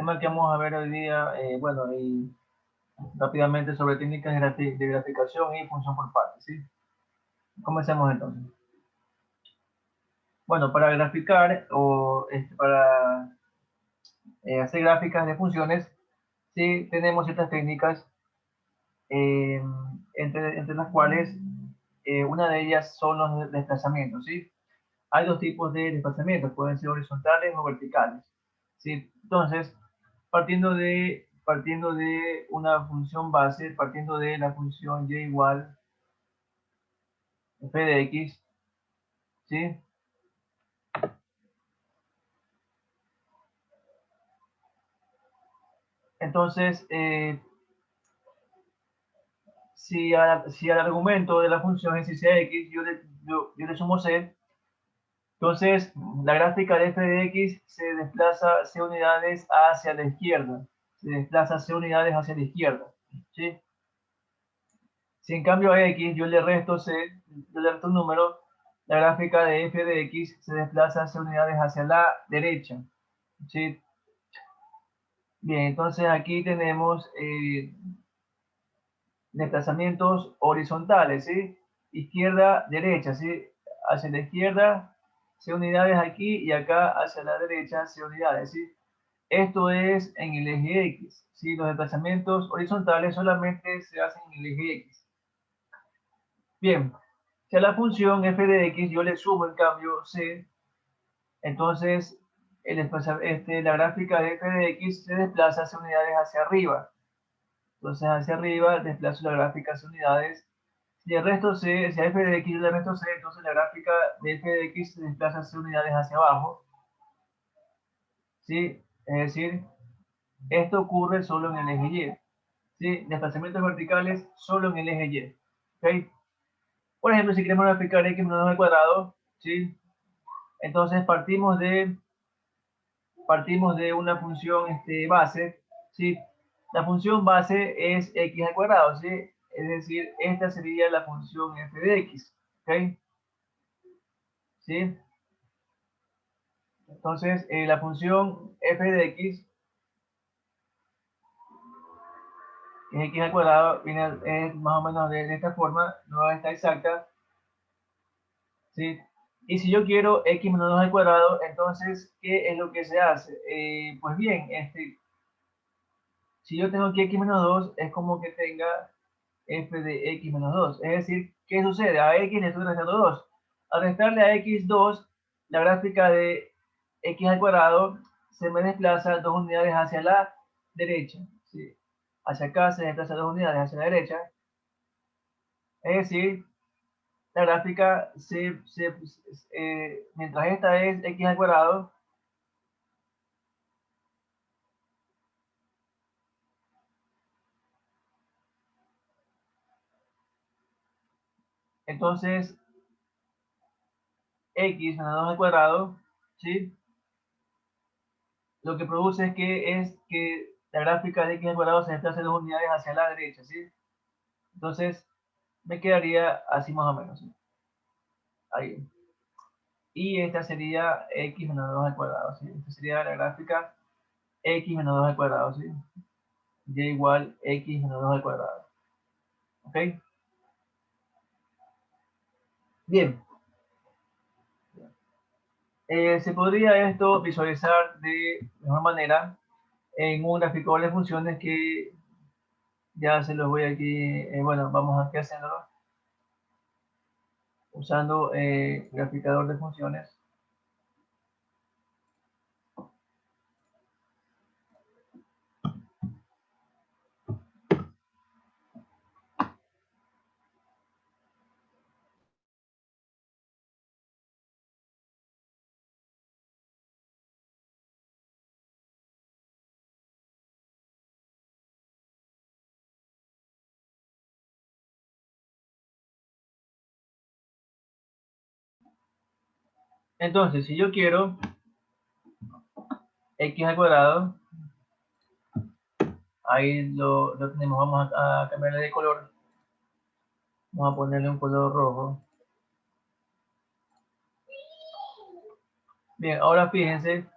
tema que vamos a ver hoy día, bueno, y rápidamente sobre técnicas de graficación y función por partes, ¿sí? Comencemos entonces. Bueno, para graficar o para hacer gráficas de funciones, sí tenemos ciertas técnicas, eh, entre las cuales una de ellas son los desplazamientos, ¿sí? Hay dos tipos de desplazamientos, pueden ser horizontales o verticales, ¿sí? Entonces, partiendo de una función base, partiendo de la función y igual f de x, ¿sí? Entonces, si al argumento de la función es c x, yo le sumo c, entonces la gráfica de f de x se desplaza c unidades hacia la izquierda, se desplaza c unidades hacia la izquierda, ¿sí? Si en cambio a x yo le resto c, yo le resto un número, la gráfica de f de x se desplaza c unidades hacia la derecha, ¿sí? Bien, entonces aquí tenemos desplazamientos horizontales, ¿sí? Izquierda, derecha, ¿sí? Hacia la izquierda, c unidades aquí y acá hacia la derecha, c unidades, ¿sí? Esto es en el eje X, ¿sí? Los desplazamientos horizontales solamente se hacen en el eje X. Bien, si a la función f de x yo le sumo en cambio c, entonces la gráfica de f de x se desplaza hacia unidades hacia arriba. Entonces hacia arriba desplazo la gráfica hacia unidades. Si el resto c, si a f de x yo le resto c, entonces la gráfica de f de x se desplaza hacia unidades hacia abajo. ¿Sí? Es decir, esto ocurre solo en el eje y. ¿Sí? Desplazamientos verticales solo en el eje y. ¿Okay? Por ejemplo, si queremos graficar x menos 2 al cuadrado, ¿sí? Entonces partimos de una función base, ¿sí? La función base es x al cuadrado, ¿sí? Es decir, esta sería la función f de x, ¿ok? ¿Sí? Entonces, la función f de x, que es x al cuadrado, es más o menos de esta forma, no está exacta, ¿sí? Y si yo quiero x menos 2 al cuadrado, entonces, ¿qué es lo que se hace? Pues bien, si yo tengo aquí x menos 2, es como que tenga f de x menos 2. Es decir, ¿qué sucede? A x le estoy restando 2. Al restarle a x 2, la gráfica de x al cuadrado se me desplaza 2 unidades hacia la derecha. ¿Sí? Hacia acá se desplaza 2 unidades hacia la derecha. Es decir, la gráfica mientras esta es x al cuadrado, entonces x menos 2 al cuadrado, ¿sí? Lo que produce es que la gráfica de x al cuadrado se desplaza 2 unidades hacia la derecha, ¿sí? Entonces, me quedaría así más o menos, ¿sí? Ahí. Y esta sería x menos 2 al cuadrado, ¿sí? Esta sería la gráfica x menos 2 al cuadrado, ¿sí? Y igual x menos 2 al cuadrado. ¿Ok? Bien. Se podría esto visualizar de mejor manera en un graficador de funciones que ya se los voy aquí, bueno, vamos aquí haciéndolo usando graficador de funciones. Entonces, si yo quiero x al cuadrado, ahí lo tenemos, vamos a cambiarle de color, vamos a ponerle un color rojo. Bien, ahora fíjense,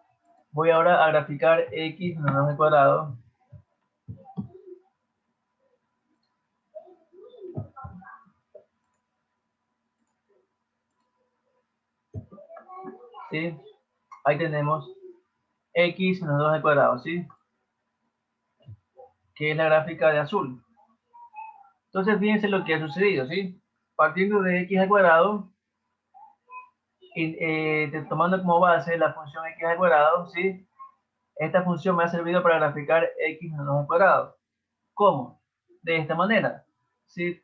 Voy ahora a graficar x menos 2 al cuadrado. ¿Sí? Ahí tenemos x menos 2 al cuadrado, ¿sí? Que es la gráfica de azul. Entonces, fíjense lo que ha sucedido, ¿sí? Partiendo de x al cuadrado, y, tomando como base la función x al cuadrado, ¿sí? Esta función me ha servido para graficar x menos 2 al cuadrado. ¿Cómo? De esta manera, ¿sí?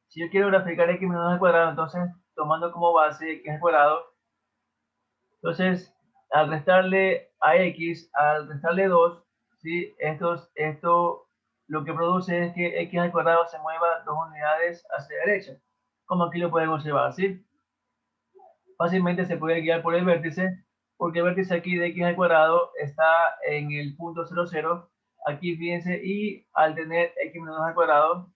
Si yo quiero graficar x menos 2 al cuadrado, entonces, tomando como base x al cuadrado, entonces, al restarle a x, al restarle 2, ¿sí? Esto lo que produce es que x al cuadrado se mueva 2 unidades hacia la derecha, como aquí lo podemos observar, ¿sí? Fácilmente se puede guiar por el vértice, porque el vértice aquí de x al cuadrado está en el punto 0, 0, aquí fíjense, y al tener x menos 2 al cuadrado,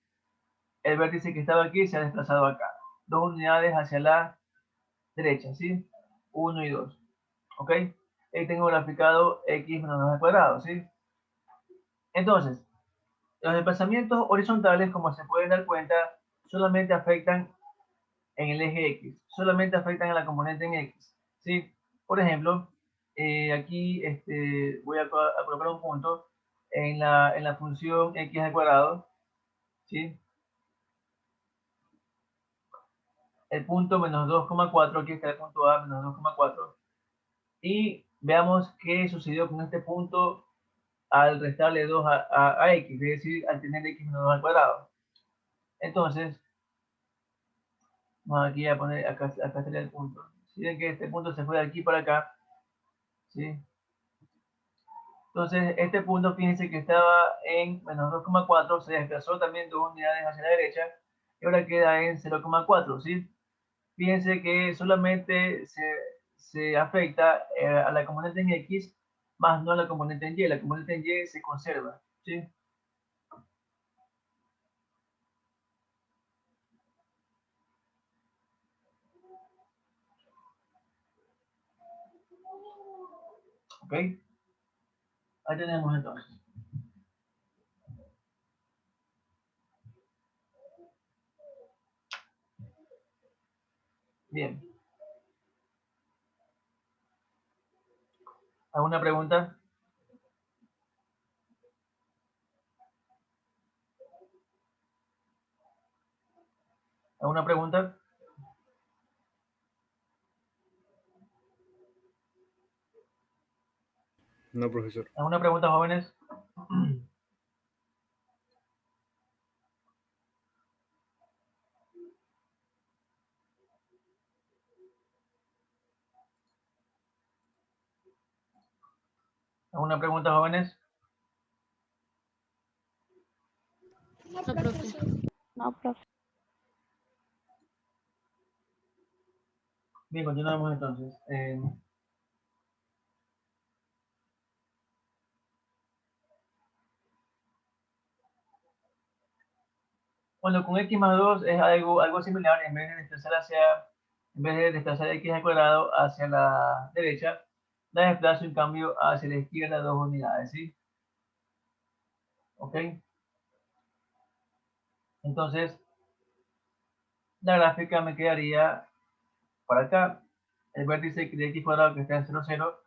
el vértice que estaba aquí se ha desplazado acá, 2 unidades hacia la derecha, ¿sí? 1 y 2. ¿Ok? Ahí tengo graficado x menos 2 al cuadrado, ¿sí? Entonces, los desplazamientos horizontales, como se pueden dar cuenta, solamente afectan en el eje x, solamente afectan a la componente en x, ¿sí? Por ejemplo, aquí voy a colocar un punto en la función x al cuadrado, ¿sí? El punto menos 2,4, aquí está el punto A, menos 2,4, y veamos qué sucedió con este punto al restarle 2 a x, es decir, al tener x menos 2 al cuadrado. Entonces, vamos aquí a poner, acá estaría el punto. Si ven que este punto se fue de aquí para acá, ¿sí? Entonces, este punto, fíjense que estaba en menos 2,4, se desplazó también 2 unidades hacia la derecha, y ahora queda en 0,4, ¿sí? Fíjense que solamente se afecta a la componente en x, más no a la componente en y. La componente en y se conserva, ¿sí? ¿Ok? Ahí tenemos entonces. Bien. ¿Alguna pregunta? ¿Alguna pregunta? No, profesor. ¿Alguna pregunta, jóvenes? ¿Alguna pregunta, jóvenes? No, profe. No, profe. Bien, continuamos entonces. Bueno, con x más 2 es algo similar. En vez de desplazar x al cuadrado hacia la derecha, la desplazo en cambio hacia la izquierda 2 unidades, ¿sí? ¿Ok? Entonces, la gráfica me quedaría para acá. El vértice de x cuadrado que está en 0, 0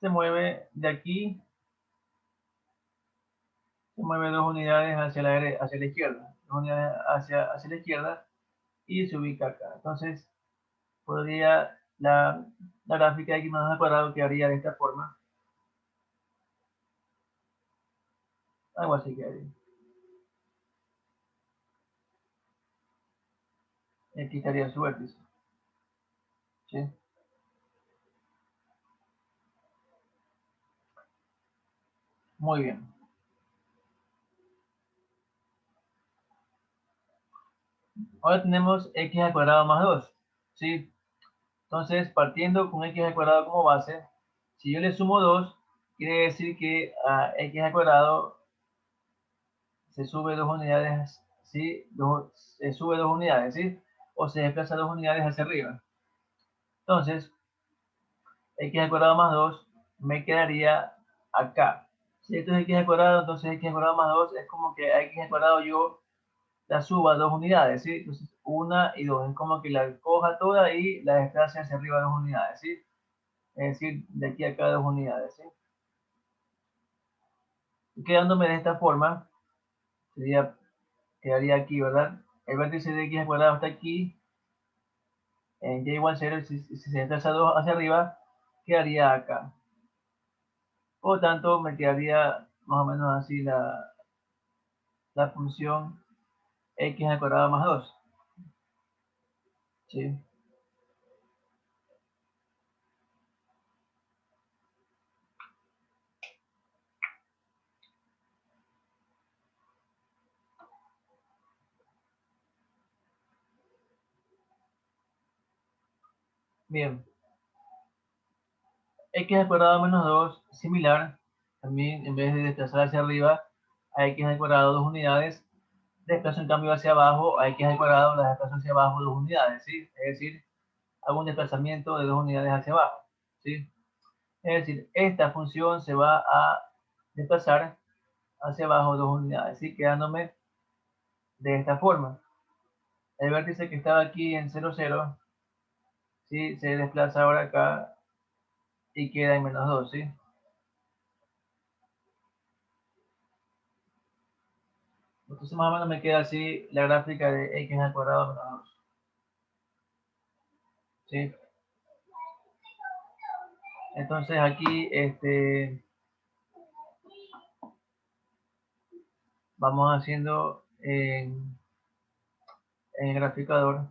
se mueve de aquí, se mueve 2 unidades hacia la izquierda, 2 unidades hacia la izquierda y se ubica acá. Entonces, podría la gráfica de x más 2 al cuadrado quedaría de esta forma. Algo así quedaría. Y aquí estaría su vértice. ¿Sí? Muy bien. Ahora tenemos x al cuadrado más 2. ¿Sí? Entonces, partiendo con x al cuadrado como base, si yo le sumo 2, quiere decir que a x al cuadrado se sube 2 unidades, ¿sí? Se sube 2 unidades, ¿sí? O se desplaza 2 unidades hacia arriba. Entonces, x al cuadrado más 2 me quedaría acá. Si esto es x al cuadrado, entonces x al cuadrado más 2 es como que a x al cuadrado yo la suba 2 unidades, ¿sí? Entonces 1 y 2, es como que la coja toda y la desplace hacia arriba 2 unidades, ¿sí? Es decir, de aquí a acá 2 unidades, ¿sí? Y quedándome de esta forma, quedaría aquí, ¿verdad? El vértice de x al cuadrado está aquí, en y igual 0, si se desplaza 2 hacia arriba, quedaría acá. Por lo tanto, me quedaría más o menos así la función x al cuadrado más 2. ¿Sí? Bien. X al cuadrado menos 2, similar. También, en vez de desplazar hacia arriba a x al cuadrado 2 unidades, desplazo en cambio hacia abajo a x al cuadrado, la desplazo hacia abajo 2 unidades, ¿sí? Es decir, hago un desplazamiento de 2 unidades hacia abajo, ¿sí? Es decir, esta función se va a desplazar hacia abajo 2 unidades, ¿sí? Quedándome de esta forma. El vértice que estaba aquí en 0, 0, ¿sí? Se desplaza ahora acá y queda en menos 2, ¿sí? Entonces más o menos me queda así la gráfica de x al cuadrado menos 2, ¿sí? Entonces aquí vamos haciendo en el graficador.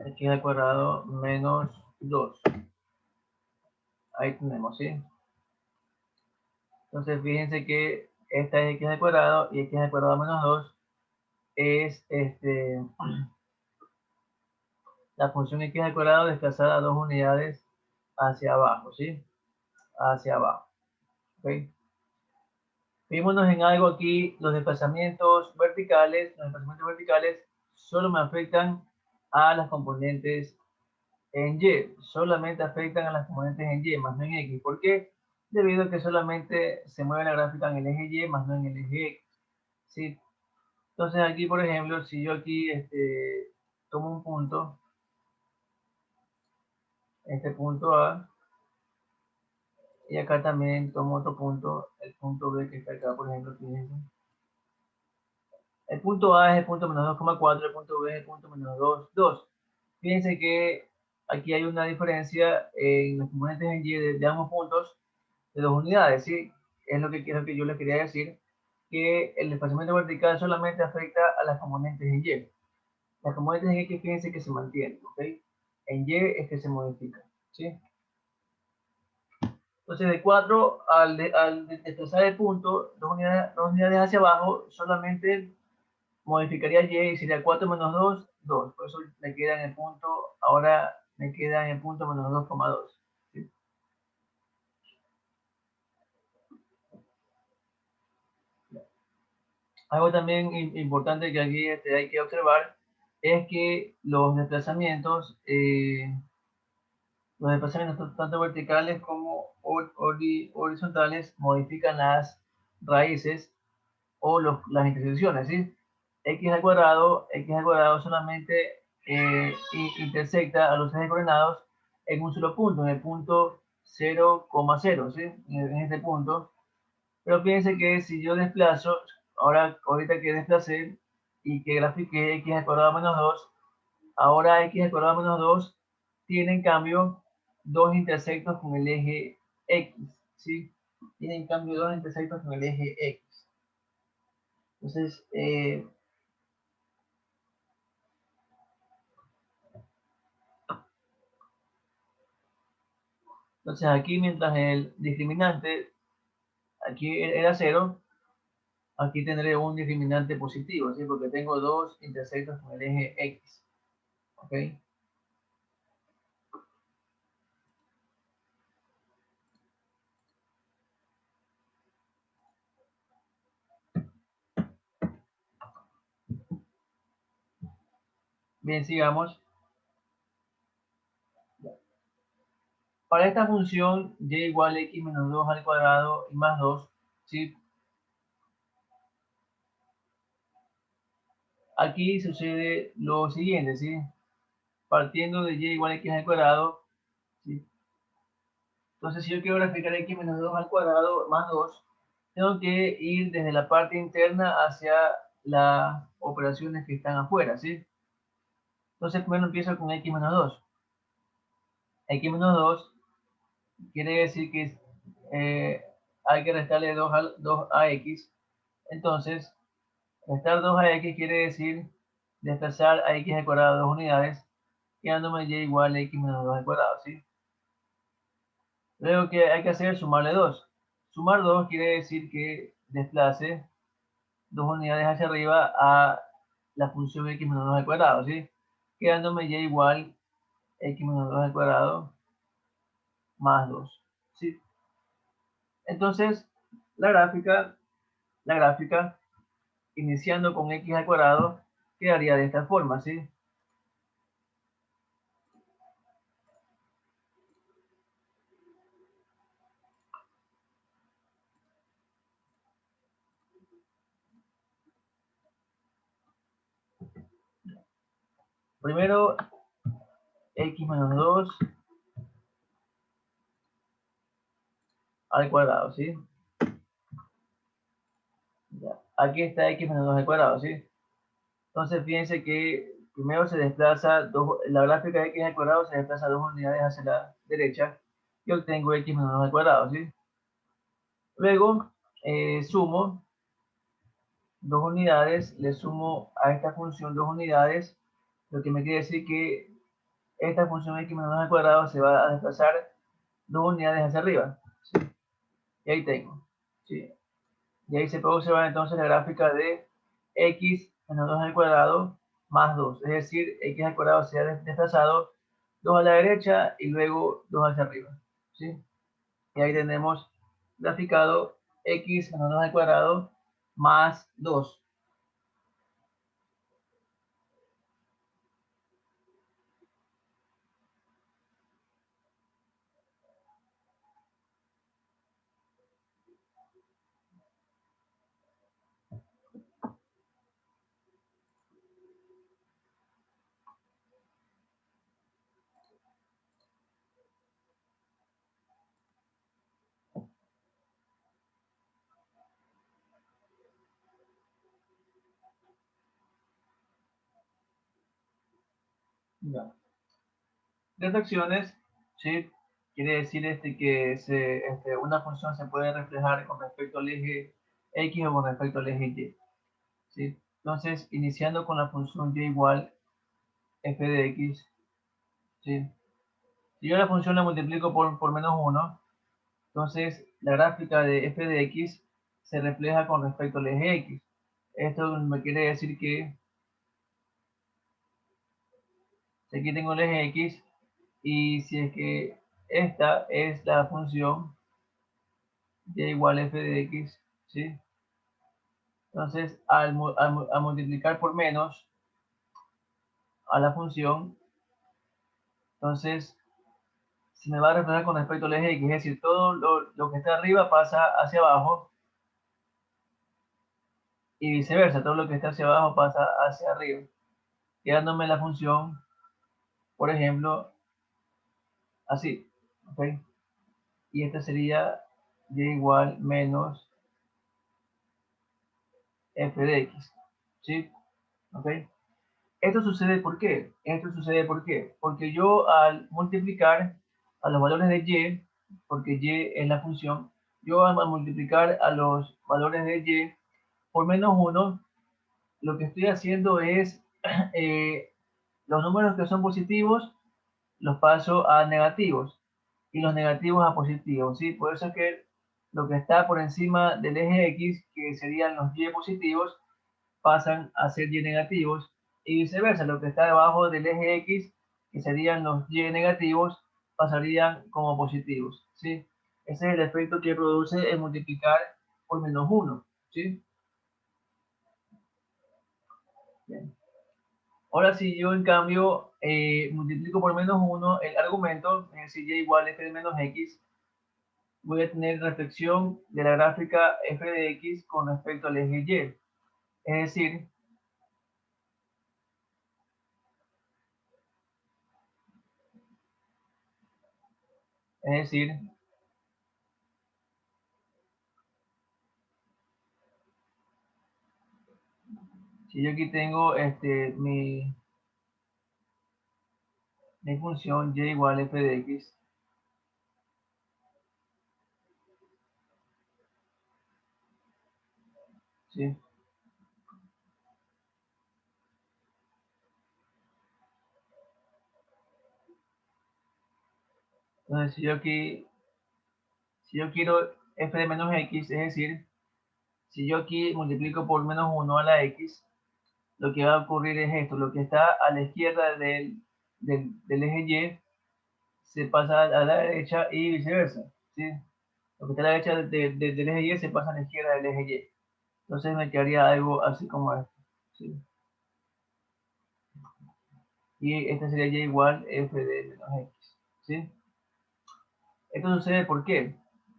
X al cuadrado menos 2. Ahí tenemos, ¿sí? Entonces fíjense que esta es x al cuadrado y x al cuadrado menos 2 es la función x al cuadrado desplazada 2 unidades hacia abajo, ¿sí? Hacia abajo, ¿ok? Fijémonos en algo aquí, los desplazamientos verticales solo me afectan a las componentes en Y, solamente afectan a las componentes en Y, más no en X. ¿Por qué? Debido a que solamente se mueve la gráfica en el eje Y, más no en el eje X, ¿sí? Entonces aquí, por ejemplo, si yo aquí tomo un punto, este punto A, y acá también tomo otro punto, el punto B que está acá, por ejemplo, fíjense. El punto A es el punto menos 2,4, el punto B es el punto menos 2,2. Fíjense que aquí hay una diferencia en los componentes en Y de ambos puntos de 2 unidades, ¿sí? Es lo que yo les quería decir, que el desplazamiento vertical solamente afecta a las componentes en Y. Las componentes en X, fíjense que se mantienen, ¿ok? En Y es que se modifica, ¿sí? Entonces, de 4 al desplazar el punto, 2 unidades hacia abajo, solamente modificaría Y y sería 4 menos 2, 2. Por eso me queda en el punto, ahora me queda en el punto menos 2,2. ¿Sí? Algo también importante que aquí hay que observar es que los desplazamientos tanto verticales como horizontales modifican las raíces o las intersecciones, ¿sí? X al cuadrado solamente intersecta a los ejes coordenados en un solo punto, en el punto 0,0, ¿sí? En este punto. Pero fíjense que si yo desplazo, ahorita que desplacé y que grafiqué x al cuadrado menos 2, ahora x al cuadrado menos 2 tiene en cambio dos intersectos con el eje x, ¿sí? Tiene en cambio dos intersectos con el eje x. Entonces, aquí mientras el discriminante aquí era 0, aquí tendré un discriminante positivo, ¿sí? Porque tengo dos intersectos con el eje x. ¿Ok? Bien, sigamos. Para esta función, y igual a x menos 2 al cuadrado y más 2, ¿sí? Aquí sucede lo siguiente, ¿sí? Partiendo de y igual a x al cuadrado, ¿sí? Entonces, si yo quiero graficar x menos 2 al cuadrado más 2, tengo que ir desde la parte interna hacia las operaciones que están afuera, ¿sí? Entonces, primero empiezo con x menos 2. X menos 2 quiere decir que hay que restarle 2 a x. Entonces, restar 2 a x quiere decir desplazar a x al cuadrado 2 unidades, quedándome y igual a x menos 2 al cuadrado, ¿sí? Luego que hay que hacer sumarle 2. Sumar 2 quiere decir que desplace 2 unidades hacia arriba a la función x menos 2 al cuadrado, ¿sí? Quedándome y igual x menos 2 al cuadrado más 2, ¿sí? Entonces, la gráfica, iniciando con x al cuadrado, quedaría de esta forma, ¿sí? Primero, x menos 2 al cuadrado, ¿sí? Ya. Aquí está x menos 2 al cuadrado, ¿sí? Entonces, fíjense que primero se desplaza, la gráfica de x al cuadrado se desplaza 2 unidades hacia la derecha y obtengo x menos 2 al cuadrado, ¿sí? Luego, sumo 2 unidades, le sumo a esta función 2 unidades, lo que me quiere decir que esta función x menos 2 al cuadrado se va a desplazar 2 unidades hacia arriba, ¿sí? Y ahí tengo, ¿sí? Y ahí se puede observar entonces la gráfica de x menos 2 al cuadrado más 2. Es decir, x al cuadrado se ha desplazado 2 a la derecha y luego 2 hacia arriba, ¿sí? Y ahí tenemos graficado x menos 2 al cuadrado más 2. Ya. Reflexiones, ¿sí? Quiere decir que una función se puede reflejar con respecto al eje x o con respecto al eje y, ¿sí? Entonces, iniciando con la función y igual f de x, ¿sí? Si yo la función la multiplico por menos 1, entonces la gráfica de f de x se refleja con respecto al eje x. Esto me quiere decir que aquí tengo el eje x y si es que esta es la función y igual f de x, ¿sí? Entonces, al multiplicar por menos a la función, entonces se me va a reflejar con respecto al eje x, es decir, todo lo que está arriba pasa hacia abajo y viceversa, todo lo que está hacia abajo pasa hacia arriba, quedándome la función, por ejemplo, así, ¿ok? Y esta sería y igual menos f de x, ¿sí? ¿Ok? Esto sucede ¿por qué? Esto sucede ¿por qué? Porque yo al multiplicar a los valores de y, porque y es la función, yo al multiplicar a los valores de y por menos 1, lo que estoy haciendo es los números que son positivos los paso a negativos y los negativos a positivos, ¿sí? Por eso es que lo que está por encima del eje x, que serían los y positivos, pasan a ser y negativos y viceversa, lo que está debajo del eje x, que serían los y negativos, pasarían como positivos, ¿sí? Ese es el efecto que produce el multiplicar por menos 1, ¿sí? Bien. Ahora si yo en cambio multiplico por menos 1 el argumento, es decir, y igual f de menos x, voy a tener reflexión de la gráfica f de x con respecto al eje y. Es decir, si yo aquí tengo mi función y igual f de x, ¿sí? Entonces, si yo quiero f de menos x, es decir, si yo aquí multiplico por menos 1 a la x, lo que va a ocurrir es esto, lo que está a la izquierda del eje y se pasa a la derecha y viceversa, ¿sí? Lo que está a la derecha del eje y se pasa a la izquierda del eje y. Entonces me quedaría algo así como esto, ¿sí? Y este sería y igual f de menos x, ¿sí? Esto sucede ¿por qué?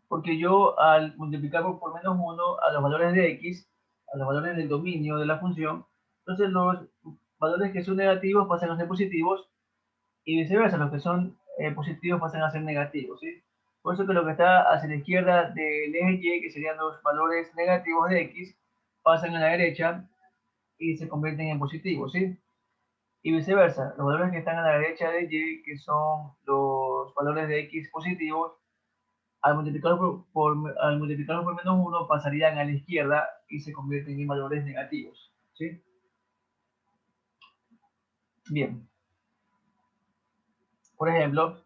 Porque yo al multiplicar por menos 1 a los valores de x, a los valores del dominio de la función, entonces los valores que son negativos pasan a ser positivos y viceversa, los que son positivos pasan a ser negativos, ¿sí? Por eso que lo que está hacia la izquierda del eje y, que serían los valores negativos de x, pasan a la derecha y se convierten en positivos, ¿sí? Y viceversa, los valores que están a la derecha de y, que son los valores de x positivos, al multiplicarlo por menos 1 pasarían a la izquierda y se convierten en valores negativos, ¿sí? Bien, por ejemplo,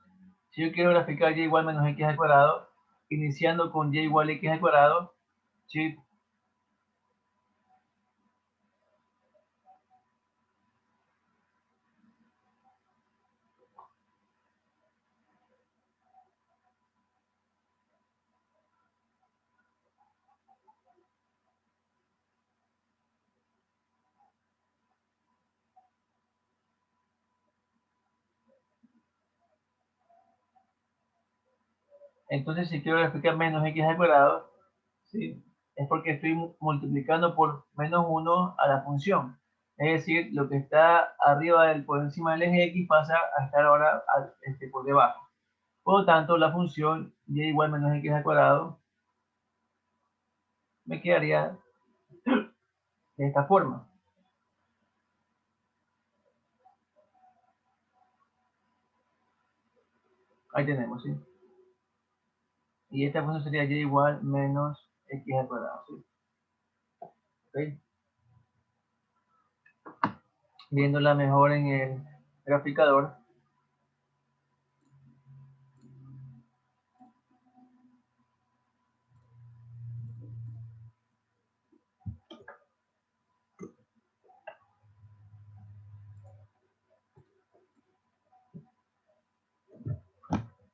si yo quiero graficar y igual menos x al cuadrado, iniciando con y igual x al cuadrado, ¿sí? Entonces si quiero graficar menos x al cuadrado, ¿sí? Es porque estoy multiplicando por menos 1 a la función. Es decir, lo que está arriba por encima del eje x pasa a estar ahora por debajo. Por lo tanto, la función y igual menos x al cuadrado me quedaría de esta forma. Ahí tenemos, ¿sí? Y esta función sería y igual menos x al cuadrado, ¿sí? ¿Okay? Viéndola mejor en el graficador.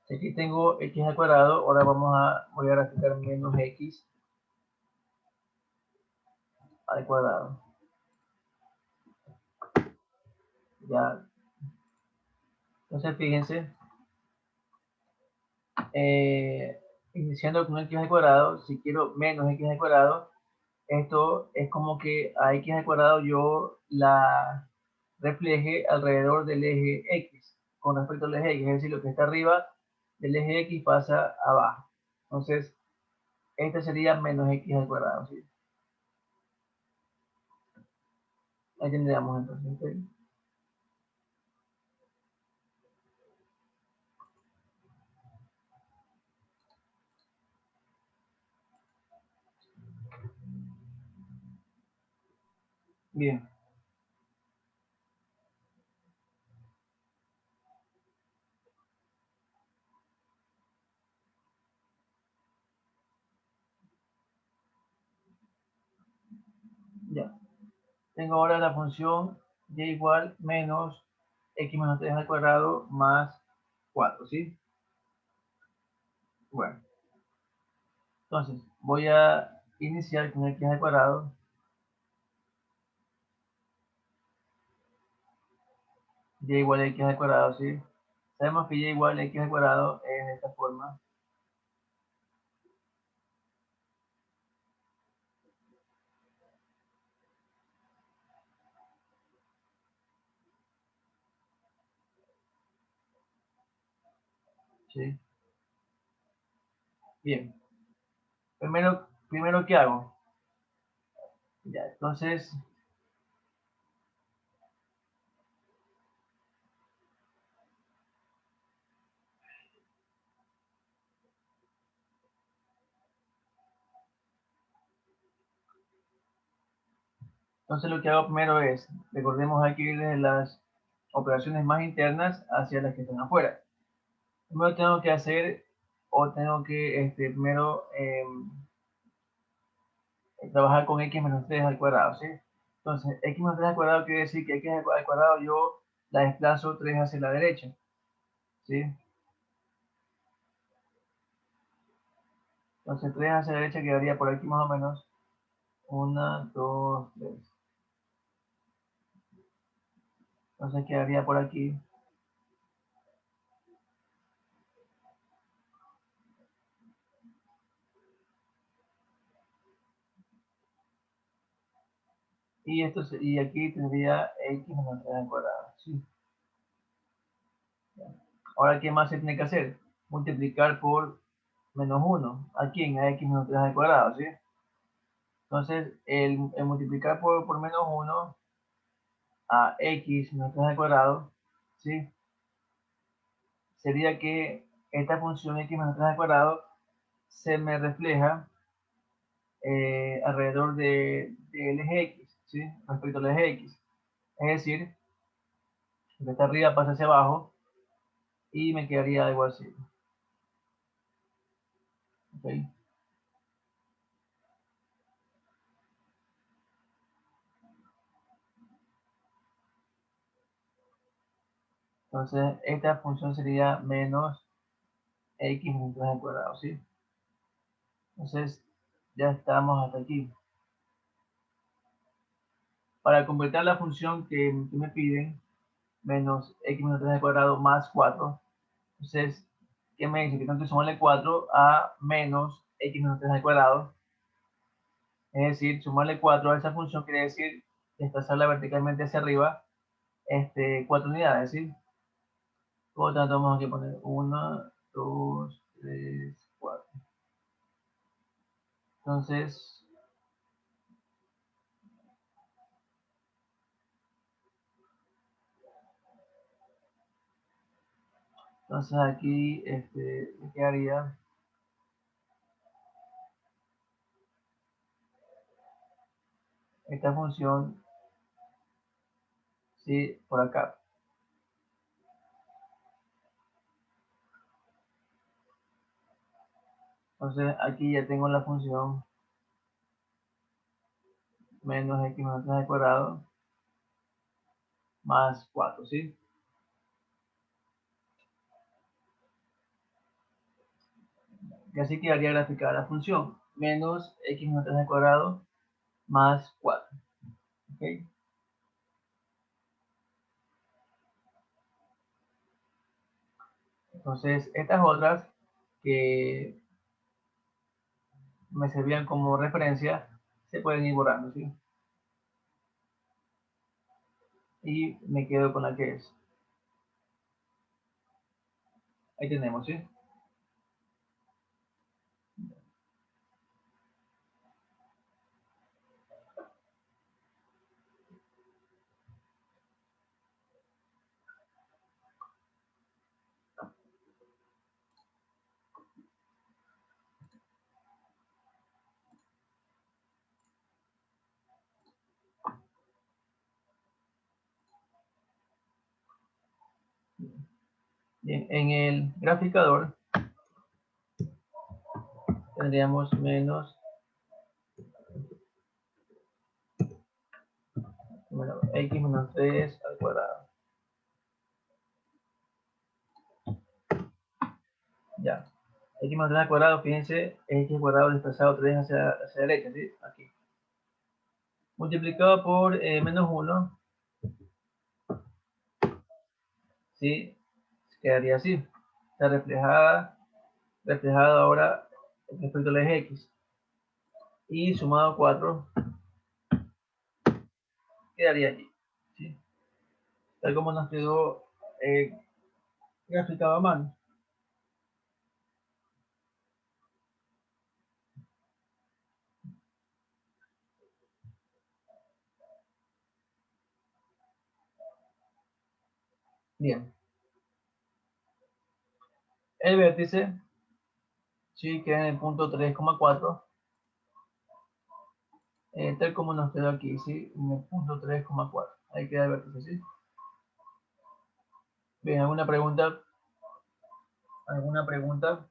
Si aquí tengo x al cuadrado, ahora voy a graficar menos x al cuadrado. Ya. Entonces, fíjense, iniciando con x al cuadrado, si quiero menos x al cuadrado, esto es como que a x al cuadrado yo la refleje alrededor del eje x, con respecto al eje x, es decir, lo que está arriba del eje x pasa abajo. Entonces, este sería menos x al cuadrado, ¿sí? Ahí tendríamos entonces, ¿ok? Bien, ya. Tengo ahora la función y igual menos x menos 3 al cuadrado más 4, ¿sí? Bueno, entonces voy a iniciar con x al cuadrado. y igual a x al cuadrado, ¿sí? Sabemos que y igual a x al cuadrado es de esta forma. ¿Sí? Bien. Primero ¿qué hago? Ya, entonces lo que hago primero es, recordemos aquí desde las operaciones más internas hacia las que están afuera. Primero tengo que hacer, o tengo que primero trabajar con x menos 3 al cuadrado, ¿sí? Entonces, x menos 3 al cuadrado quiere decir que x al cuadrado yo la desplazo 3 hacia la derecha, ¿sí? Entonces, 3 hacia la derecha quedaría por aquí más o menos 1, 2, 3. Entonces, quedaría por aquí. Y aquí tendría x menos 3 al cuadrado, ¿sí? Ahora, ¿qué más se tiene que hacer? Multiplicar por menos 1. ¿A quién? A x menos 3 al cuadrado, ¿sí? Entonces, el multiplicar por menos 1 a x menos 3 al cuadrado, ¿sí? Sería que esta función x menos 3 al cuadrado se me refleja alrededor del eje x, ¿sí? Respecto al eje x. Es decir, de esta arriba pasa hacia abajo y me quedaría algo así. ¿Okay? Entonces, esta función sería menos x menos 3 al cuadrado, ¿sí? Entonces, ya estamos hasta aquí. Para completar la función que me piden, menos x menos 3 al cuadrado más 4, entonces, ¿qué me dice? Que tengo que sumarle 4 a menos x menos 3 al cuadrado. Es decir, sumarle 4 a esa función quiere decir desplazarla verticalmente hacia arriba 4 unidades, ¿sí? Por lo tanto, vamos a poner 1, 2, 3, 4. Entonces, aquí me quedaría esta función, ¿sí? Por acá. Entonces, aquí ya tengo la función menos x menos 3 al cuadrado más 4, ¿sí? Y así quedaría graficada la función menos x menos 3 al cuadrado más 4. ¿Okay? Entonces, estas otras que me servían como referencia se pueden ir borrando, ¿sí? Y me quedo con la que es. Ahí tenemos, ¿sí? Bien, en el graficador tendríamos menos x menos 3 al cuadrado. Ya. X menos 3 al cuadrado, fíjense, x al cuadrado desplazado 3 hacia la derecha, ¿sí? Aquí. Multiplicado por menos 1 ¿sí? Quedaría así. Está reflejada ahora respecto al eje X. Y sumado 4 quedaría allí, ¿sí? Tal como nos quedó graficado a mano. Bien. El vértice, sí, queda en el punto 3,4, tal como nos quedó aquí, ¿sí? En el punto 3,4. Ahí queda el vértice, ¿sí? Bien, ¿alguna pregunta? ¿Alguna pregunta?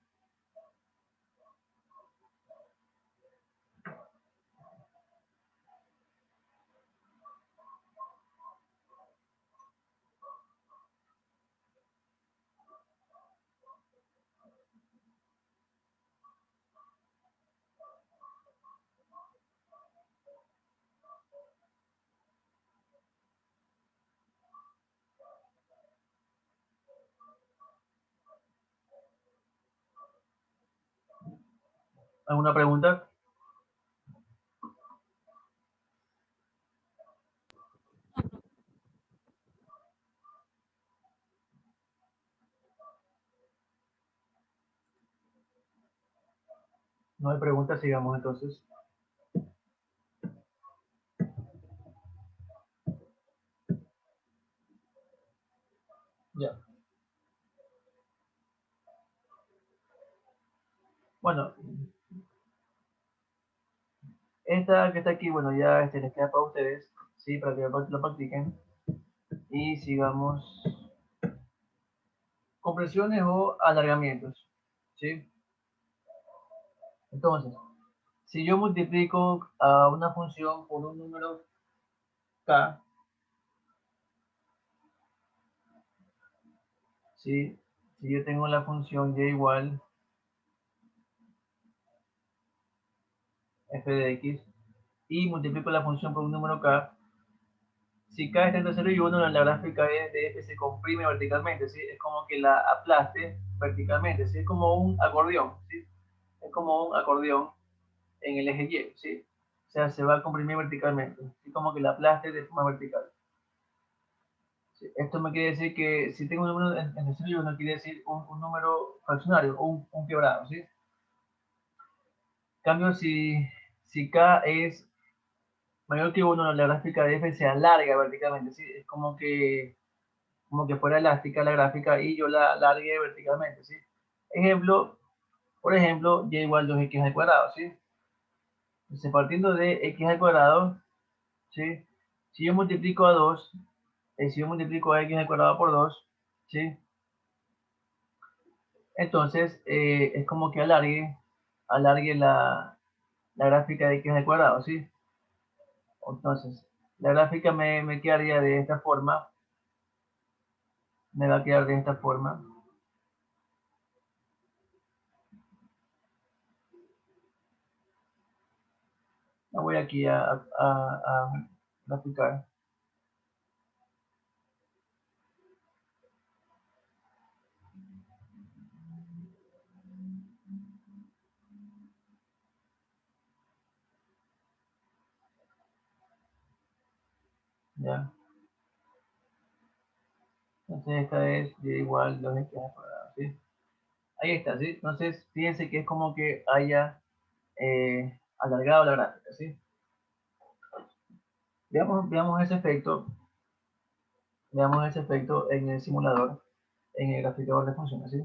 ¿Alguna pregunta? No hay preguntas, sigamos entonces. Ya. Bueno, esta que está aquí, bueno, ya les queda para ustedes, ¿sí? Para que lo practiquen. Y sigamos. Compresiones o alargamientos, ¿sí? Entonces, si yo multiplico a una función por un número k, ¿sí? Si yo tengo la función y igual f de x y multiplico la función por un número k, si k está entre 0 y 1, la gráfica de f se comprime verticalmente, ¿sí? Es como que la aplaste verticalmente, ¿sí? Es como un acordeón, ¿sí? Es como un acordeón en el eje Y, ¿sí? O sea, se va a comprimir verticalmente, ¿sí? Como que la aplaste de forma vertical. ¿Sí? Esto me quiere decir que si tengo un número entre 0 y 1, quiere decir un número fraccionario o un quebrado, ¿sí? En cambio, si k es mayor que 1, la gráfica de f se alarga verticalmente, ¿sí? Es como que fuera elástica la gráfica y yo la alargué verticalmente, ¿sí? Ejemplo, por ejemplo, y igual 2x al cuadrado, ¿sí? Entonces, partiendo de x al cuadrado, ¿sí? Si yo multiplico a 2, si yo multiplico a x al cuadrado por 2, ¿sí? Entonces, es como que alargue la gráfica de x al cuadrado, ¿sí? Entonces, la gráfica me quedaría de esta forma, me va a quedar de esta forma. La voy aquí a graficar. ¿Ya? Entonces, esta es y igual 2x al cuadrado, ¿sí? Ahí está, ¿sí? Entonces, fíjense que es como que haya alargado la gráfica, ¿sí? Veamos ese efecto. Veamos ese efecto en el simulador, en el graficador de funciones, ¿sí?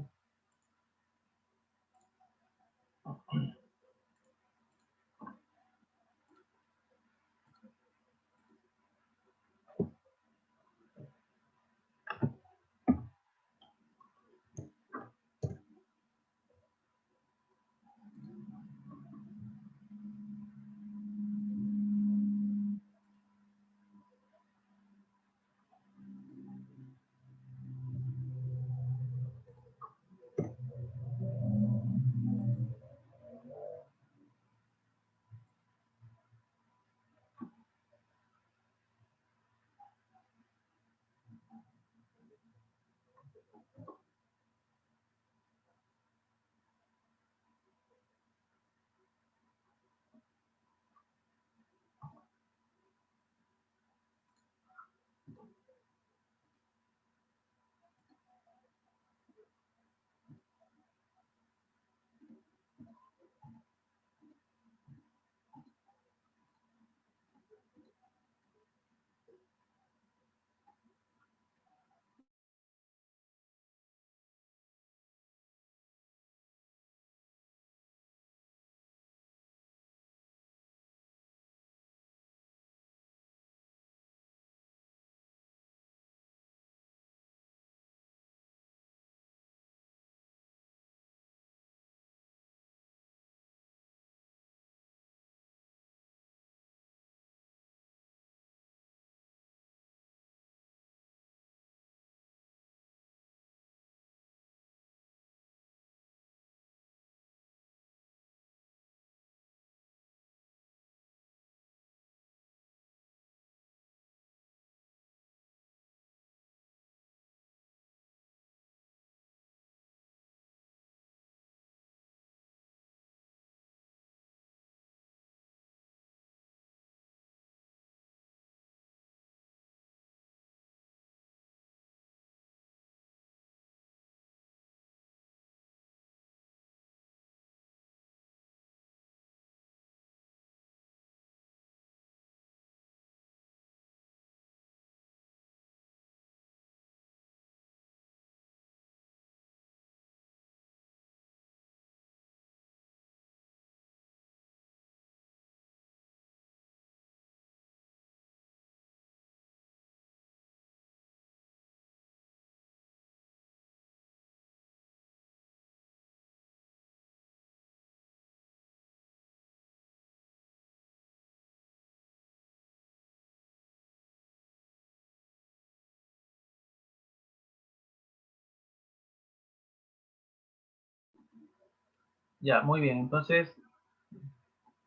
Ya, muy bien. Entonces,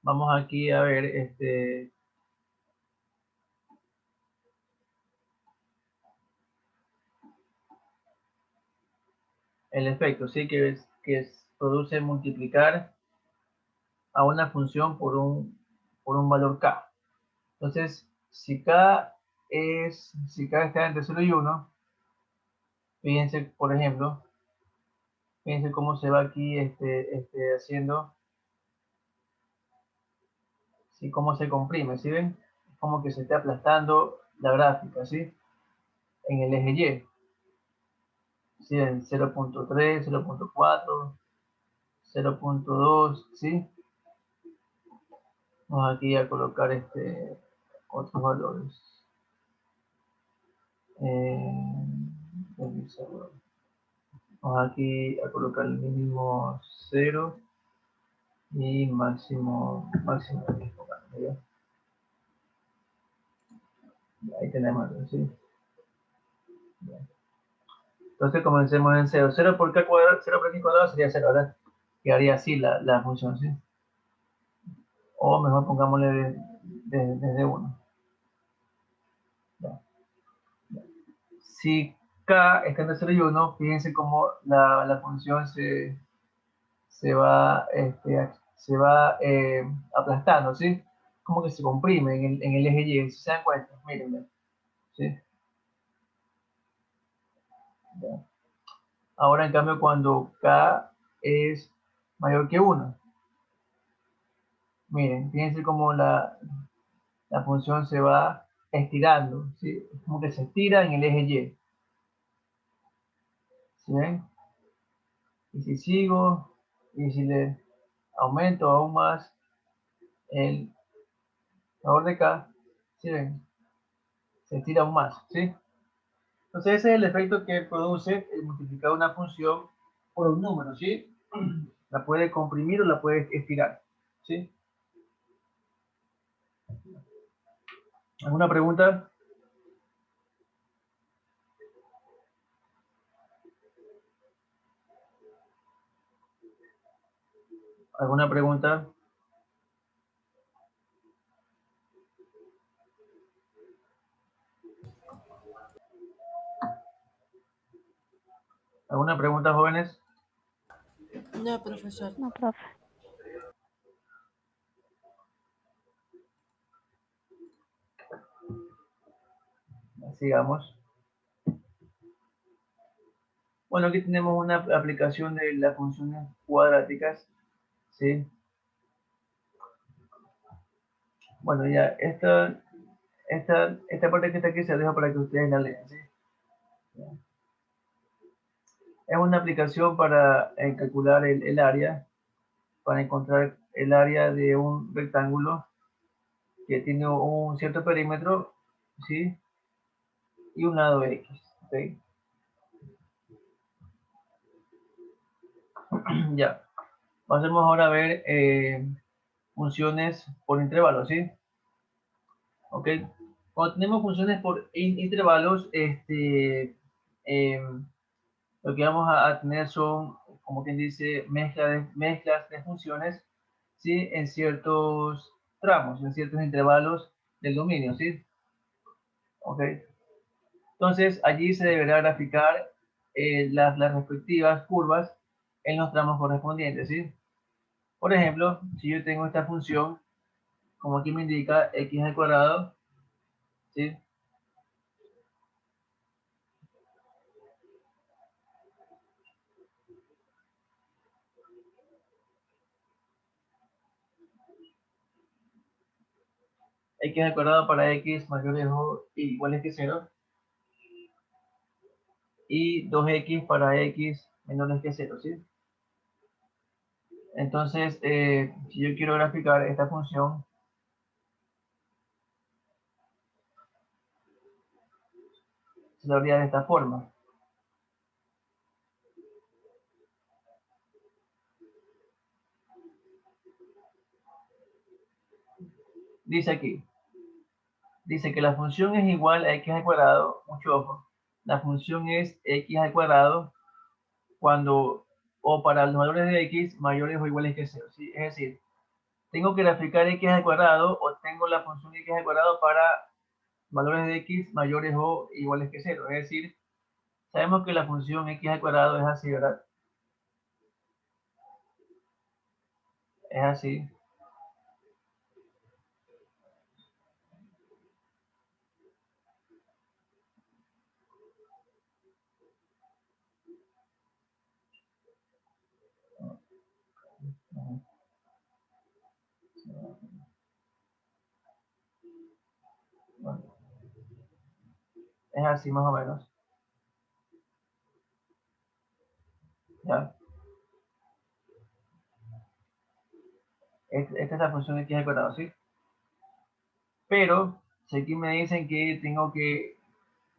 vamos aquí a ver el efecto, ¿sí? Produce multiplicar a una función por un valor k. Entonces, si k está entre 0 y 1, fíjense, por ejemplo, fíjense cómo se va aquí haciendo, ¿sí? Cómo se comprime, ¿sí ven? Es como que se está aplastando la gráfica, ¿sí? En el eje Y, ¿sí? En 0.3, 0.4, 0.2, ¿sí? Vamos aquí a colocar otros valores. Vamos aquí a colocar el mínimo 0 y máximo 10. ¿Ya? Ahí tenemos, ¿sí? Ya. Entonces comencemos en 0. 0 por k cuadrado, 0 por x cuadrado sería 0, ¿verdad? Quedaría así la función, ¿sí? O mejor pongámosle desde 1. Si k está entre 0 y 1, fíjense cómo la función se va aplastando, ¿sí? Como que se comprime en el eje Y, si se dan cuenta, miren, ¿sí? Ya. Ahora, en cambio, cuando k es mayor que 1, miren, fíjense cómo la función se va estirando, ¿sí? Como que se estira en el eje Y, ¿sí ven? Y si sigo, y si le aumento aún más el valor de k, ¿sí ven? Se estira aún más, ¿sí? Entonces ese es el efecto que produce el multiplicar una función por un número, ¿sí? La puede comprimir o la puede estirar, ¿sí? ¿Alguna pregunta? ¿Alguna pregunta? ¿Alguna pregunta, jóvenes? No, profesor. No, profe. Sigamos. Bueno, aquí tenemos una aplicación de las funciones cuadráticas, ¿sí? Bueno, ya, esta parte que está aquí se la dejo para que ustedes la lean, ¿sí? Es una aplicación para calcular el área, para encontrar el área de un rectángulo que tiene un cierto perímetro, ¿sí? Y un lado X, ¿ok? Ya. Pasemos ahora a ver funciones por intervalos, ¿sí? ¿Ok? Cuando tenemos funciones por intervalos, lo que vamos a tener son, como quien dice, mezclas de funciones, ¿sí? En ciertos tramos, en ciertos intervalos del dominio, ¿sí? ¿Ok? Entonces, allí se deberá graficar las respectivas curvas en los tramos correspondientes, ¿sí? Por ejemplo, si yo tengo esta función, como aquí me indica, x al cuadrado, ¿sí? X al cuadrado para x mayor o igual que 0 y 2x para x menor que 0, ¿sí? Entonces, si yo quiero graficar esta función, se lo haría de esta forma. Dice aquí, dice que la función es igual a x al cuadrado, mucho ojo, la función es x al cuadrado cuando o para los valores de x mayores o iguales que 0, ¿sí? Es decir, tengo que graficar x al cuadrado o tengo la función x al cuadrado para valores de x mayores o iguales que 0. Es decir, sabemos que la función x al cuadrado es así, ¿verdad? Es así. Bueno, es así más o menos. ¿Ya? Esta es la función x al cuadrado, ¿sí? Pero si aquí me dicen que tengo que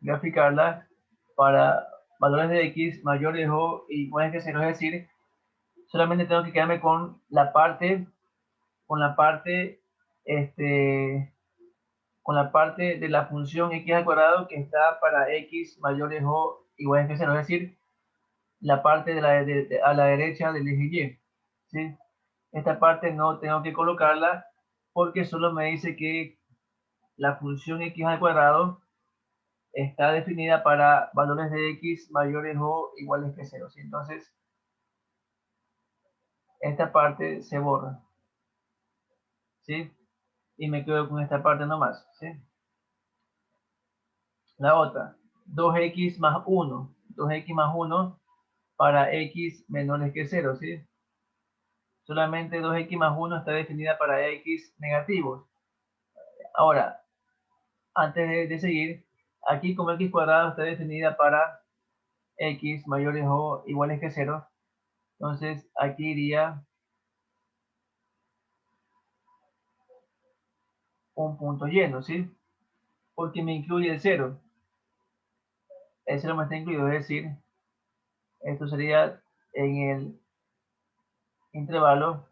graficarla para valores de x mayores o iguales que 0, es decir, solamente tengo que quedarme con la parte, este, con la parte de la función x al cuadrado que está para x mayores o iguales que 0, es decir, la parte a la derecha del eje y, ¿sí? Esta parte no tengo que colocarla porque solo me dice que la función x al cuadrado está definida para valores de x mayores o iguales que 0, ¿sí? Entonces, esta parte se borra, ¿sí? Y me quedo con esta parte nomás, ¿sí? La otra, 2x más 1, 2x más 1 para x menores que 0, ¿sí? Solamente 2x más 1 está definida para x negativos. Ahora, antes de seguir, aquí como x cuadrado está definida para x mayores o iguales que 0, entonces aquí iría un punto lleno, ¿sí? Porque me incluye el 0. El 0 me está incluido, es decir, esto sería en el intervalo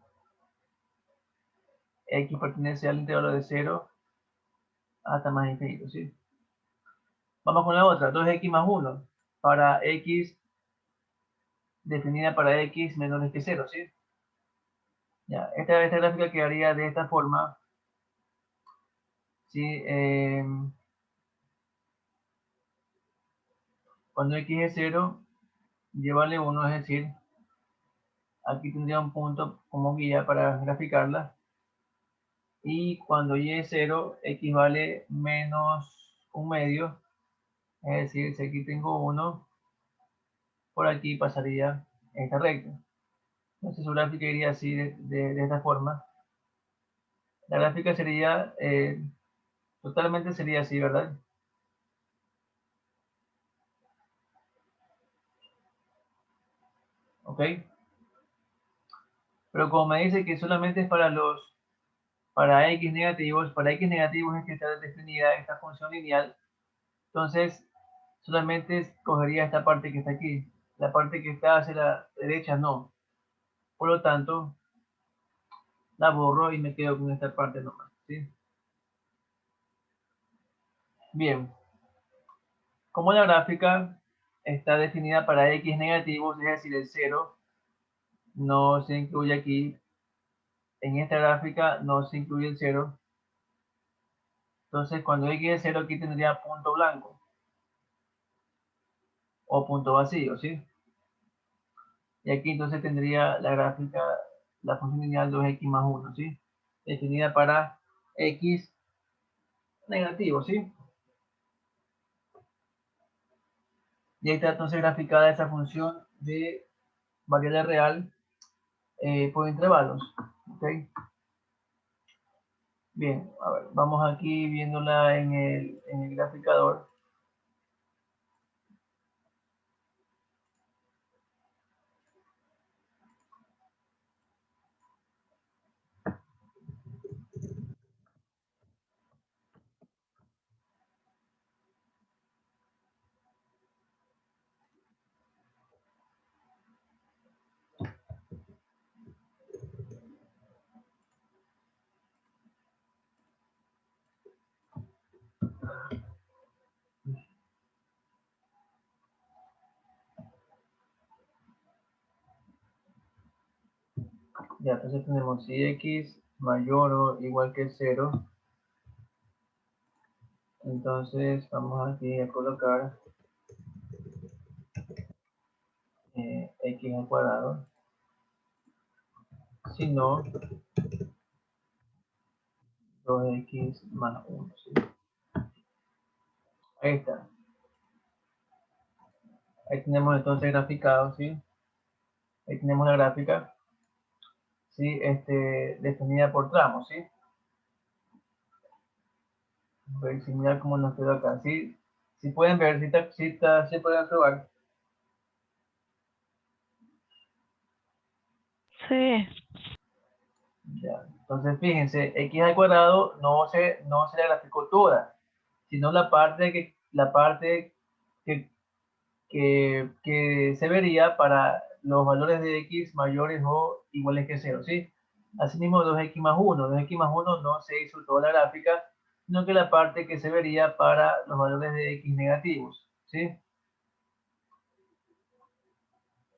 x pertenece al intervalo de 0 hasta más infinito, ¿sí? Vamos con la otra, 2x más 1 para x definida para x menores que 0, ¿sí? Ya, esta gráfica quedaría de esta forma, ¿sí? Cuando x es 0, llévale 1, es decir, aquí tendría un punto como guía para graficarla. Y cuando y es 0, x vale menos un medio, es decir, si aquí tengo 1, por aquí pasaría esta recta. Entonces su gráfica iría así de esta forma. La gráfica sería, totalmente sería así, ¿verdad? ¿Ok? Pero como me dice que solamente es para x negativos es que está definida esta función lineal, entonces solamente escogería esta parte que está aquí. La parte que está hacia la derecha no. Por lo tanto, la borro y me quedo con esta parte nomás, ¿sí? Bien, como la gráfica está definida para x negativos, es decir, el 0 no se incluye aquí, en esta gráfica no se incluye el 0, entonces cuando x es 0 aquí tendría punto blanco o punto vacío, ¿sí? Y aquí entonces tendría la gráfica, la función lineal 2x más 1, ¿sí? Definida para x negativo, ¿sí? Y ahí está entonces graficada esa función de variable real por intervalos, ¿ok? Bien, a ver, vamos aquí viéndola en el graficador. Ya, entonces tenemos si x mayor o igual que 0, entonces vamos aquí a colocar x al cuadrado, si no, 2x más 1, ¿sí? Ahí está. Ahí tenemos entonces graficado, ¿sí? Ahí tenemos la gráfica, ¿sí? Definida por tramos, ¿sí? Voy a similar como nos quedó acá, ¿sí? Si pueden ver, si pueden probar. Sí. Ya. Entonces, fíjense, x al cuadrado no se la graficó toda, sino la parte que se vería para los valores de x mayores o iguales que 0, ¿sí? Asimismo, 2x más 1 no se hizo toda la gráfica, sino que la parte que se vería para los valores de x negativos, ¿sí?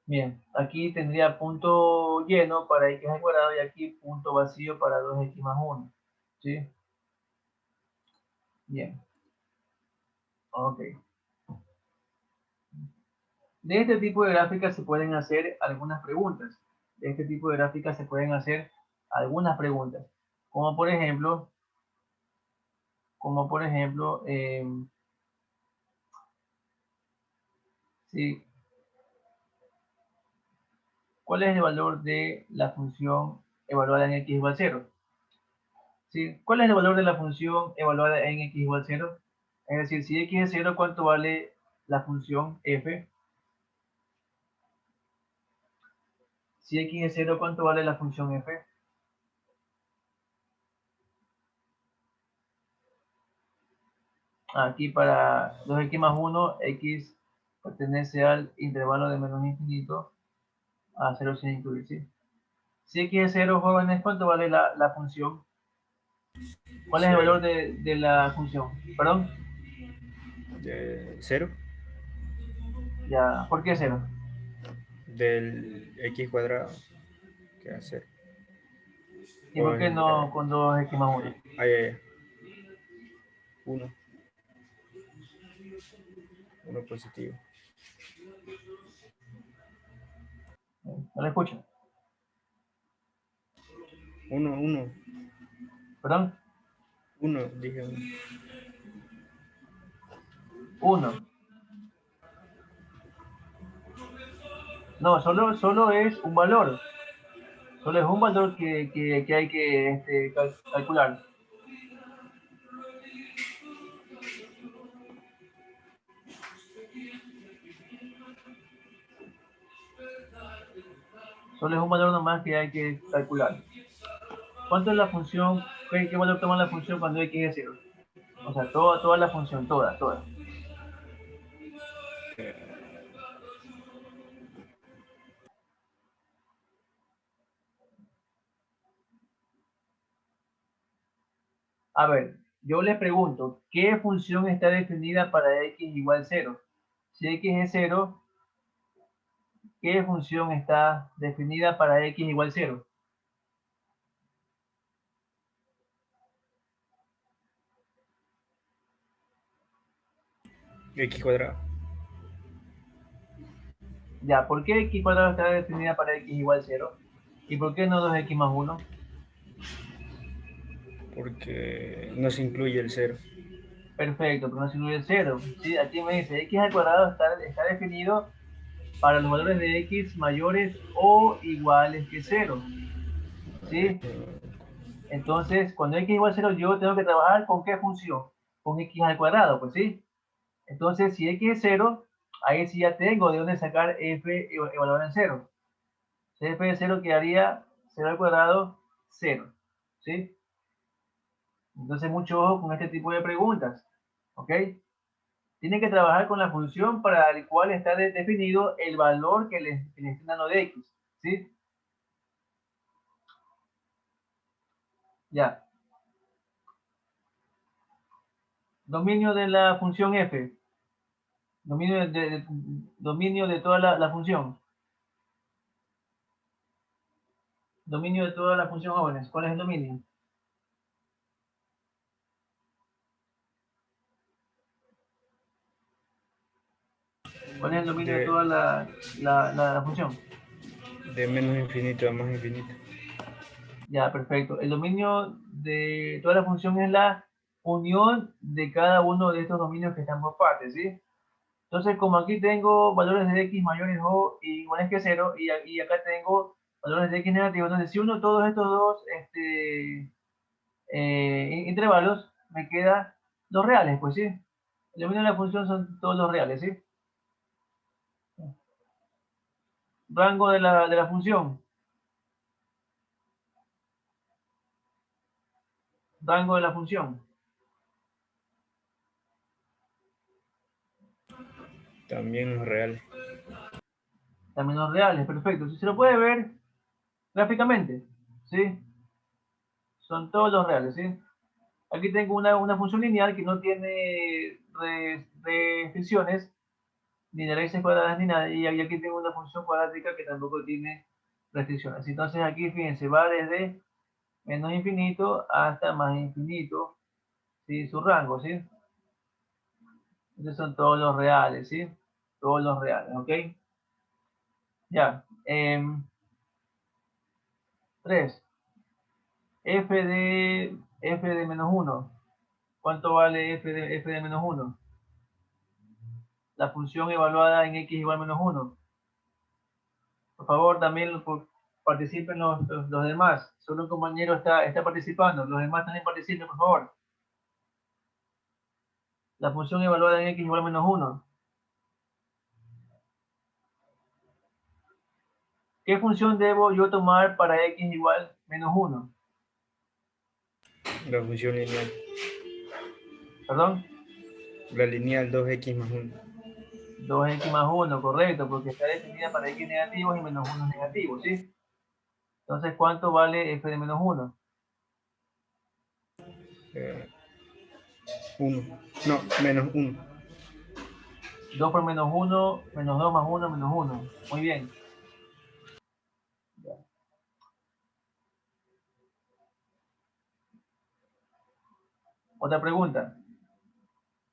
Bien, aquí tendría punto lleno para x al cuadrado y aquí punto vacío para 2x más 1, ¿sí? Bien, ok. De este tipo de gráficas se pueden hacer algunas preguntas. De este tipo de gráficas se pueden hacer algunas preguntas. Como por ejemplo, como por ejemplo, sí, ¿cuál es el valor de la función evaluada en x igual 0? ¿Sí? ¿Cuál es el valor de la función evaluada en x igual 0? Es decir, si x es 0, ¿cuánto vale la función f? Si x es 0, ¿cuánto vale la función f? Aquí para 2x más 1, x pertenece al intervalo de menos infinito a 0 sin incluir, ¿sí? Si x es 0, jóvenes, ¿cuánto vale la función? ¿Cuál es el Cero. valor de la función? ¿Perdón? De cero. Ya, ¿por qué 0? Del x cuadrado. ¿Qué hacer? ¿Y por qué no con 2x más 1? Ahí, uno. Uno positivo. ¿No lo escucho? Uno. ¿Perdón? Uno, dije uno. 1. No, solo es un valor. Solo es un valor que hay que calcular. Solo es un valor nomás que hay que calcular. ¿Cuánto es la función? ¿Qué valor toma la función cuando x es 0? O sea, toda la función, toda. A ver, yo les pregunto, ¿qué función está definida para x igual 0? Si x es 0, ¿qué función está definida para x igual 0? X cuadrado. Ya, ¿por qué x cuadrado está definida para x igual 0? ¿Y por qué no 2x más 1? Porque no se incluye el cero. Perfecto, pero no se incluye el 0. ¿Sí? Aquí me dice, x al cuadrado está definido para los valores de x mayores o iguales que 0. ¿Sí? Entonces, cuando x igual a 0, yo tengo que trabajar con qué función? Con x al cuadrado, pues sí. Entonces, si x es 0, ahí sí ya tengo de dónde sacar f evaluado en 0. Si f de 0 quedaría 0 al cuadrado, 0. ¿Sí? Entonces, mucho ojo con este tipo de preguntas. ¿Ok? Tienen que trabajar con la función para el cual está definido el valor que le estén dando de x. ¿Sí? Ya. Dominio de la función f. Dominio de toda la función. Dominio de toda la función jóvenes. ¿Cuál es el dominio? ¿Cuál es el dominio de toda la función? De menos infinito a más infinito. Ya, perfecto. El dominio de toda la función es la unión de cada uno de estos dominios que están por partes, ¿sí? Entonces, como aquí tengo valores de x mayores o iguales que 0, y acá tengo valores de x negativos, entonces si uno todos estos dos intervalos, me queda los reales, pues sí. El dominio de la función son todos los reales, ¿sí? Rango de la función. Rango de la función. También los reales. También los reales, perfecto. Si se lo puede ver gráficamente, ¿sí? Son todos los reales, ¿sí? Aquí tengo una función lineal que no tiene restricciones, ni de raíces cuadradas ni nada, y aquí tengo una función cuadrática que tampoco tiene restricciones. Entonces aquí, fíjense, va desde menos infinito hasta más infinito, ¿sí? Su rango, ¿sí? Estos son todos los reales, ¿sí? Todos los reales, ¿ok? Ya. 3. F de menos 1. ¿Cuánto vale f de menos 1? La función evaluada en x igual a menos 1. Por favor, también participen los demás. Solo un compañero está participando. Los demás también participen, por favor. La función evaluada en x igual a menos 1. ¿Qué función debo yo tomar para x igual a menos 1? La función lineal. ¿Perdón? La lineal 2x más 1. 2x más 1, correcto, porque está definida para x negativos y menos 1 negativos, ¿sí? Entonces, ¿cuánto vale f de menos 1? 1. No, menos 1. 2 por menos 1, menos 2 más 1, menos 1. Muy bien. Otra pregunta.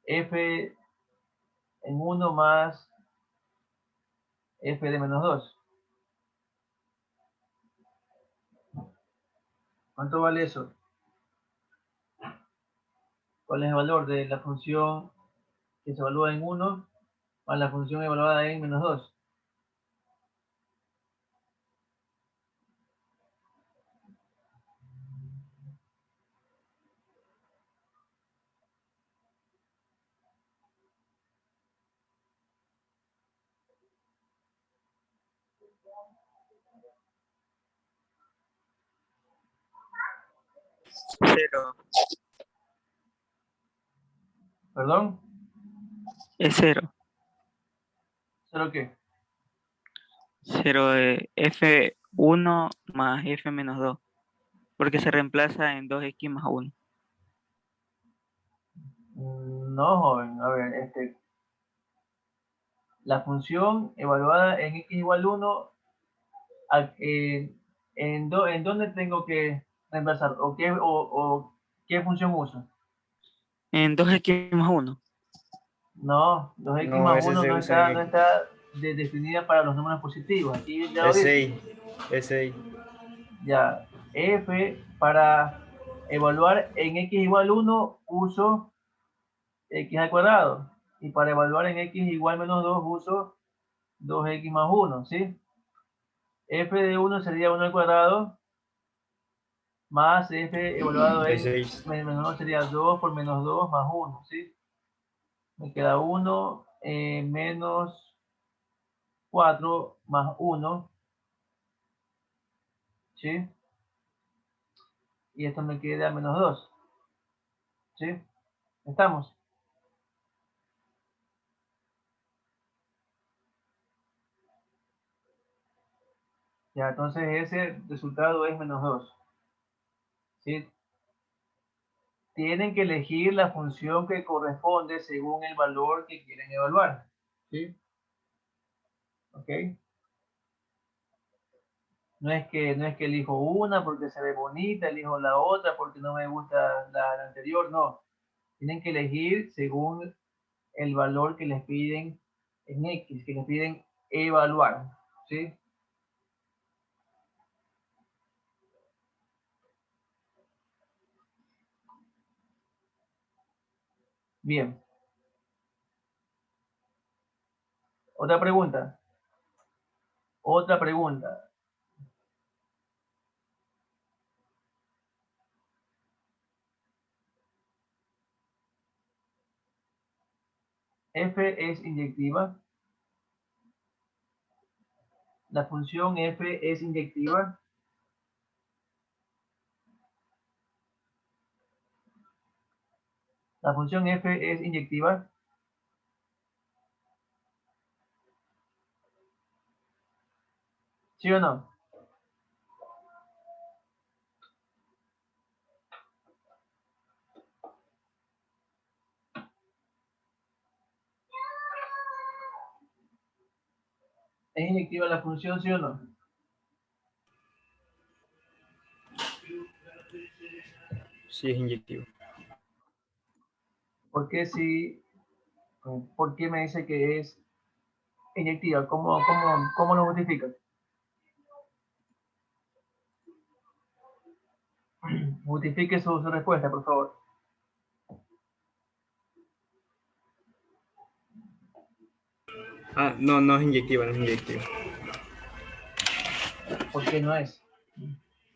F en 1 más f de menos 2. ¿Cuánto vale eso? ¿Cuál es el valor de la función que se evalúa en 1 más la función evaluada en menos 2? Cero. ¿Perdón? Es cero. ¿Cero qué? Cero de F1 más F menos 2. Porque se reemplaza en 2x más 1. No, joven. A ver, la función evaluada en x igual a 1, ¿en dónde tengo que reemplazar? ¿O qué función uso? En 2x más 1. No, 2x No, más ese 1 se no usa está, en no X. está definida para los números positivos. Aquí ya lo Es dice. 6. Es 6. Ya, f para evaluar en x igual a 1 uso x al cuadrado. Y para evaluar en x igual a menos 2 uso 2x más 1, ¿sí? F de 1 sería 1 al cuadrado más f evaluado Es en 6. menos 2 sería 2 por menos 2 más 1, ¿sí? Me queda 1 menos 4 más 1, ¿sí? Y esto me queda menos 2, ¿sí? ¿Estamos? Ya, entonces ese resultado es menos 2, ¿sí? Tienen que elegir la función que corresponde según el valor que quieren evaluar, ¿sí? ¿Ok? No es que elijo una porque se ve bonita, elijo la otra porque no me gusta la anterior, no. Tienen que elegir según el valor que les piden en X, que les piden evaluar, ¿sí? Bien. Otra pregunta. Otra pregunta. F es inyectiva. La función F es inyectiva. La función F es inyectiva. ¿Sí o no? ¿Es inyectiva la función, sí o no? Sí, es inyectivo. ¿Por qué sí? ¿Por qué me dice que es inyectiva? ¿Cómo lo justifica? Justifique su respuesta, por favor. Ah, no, no es inyectiva, no es inyectiva. ¿Por qué no es?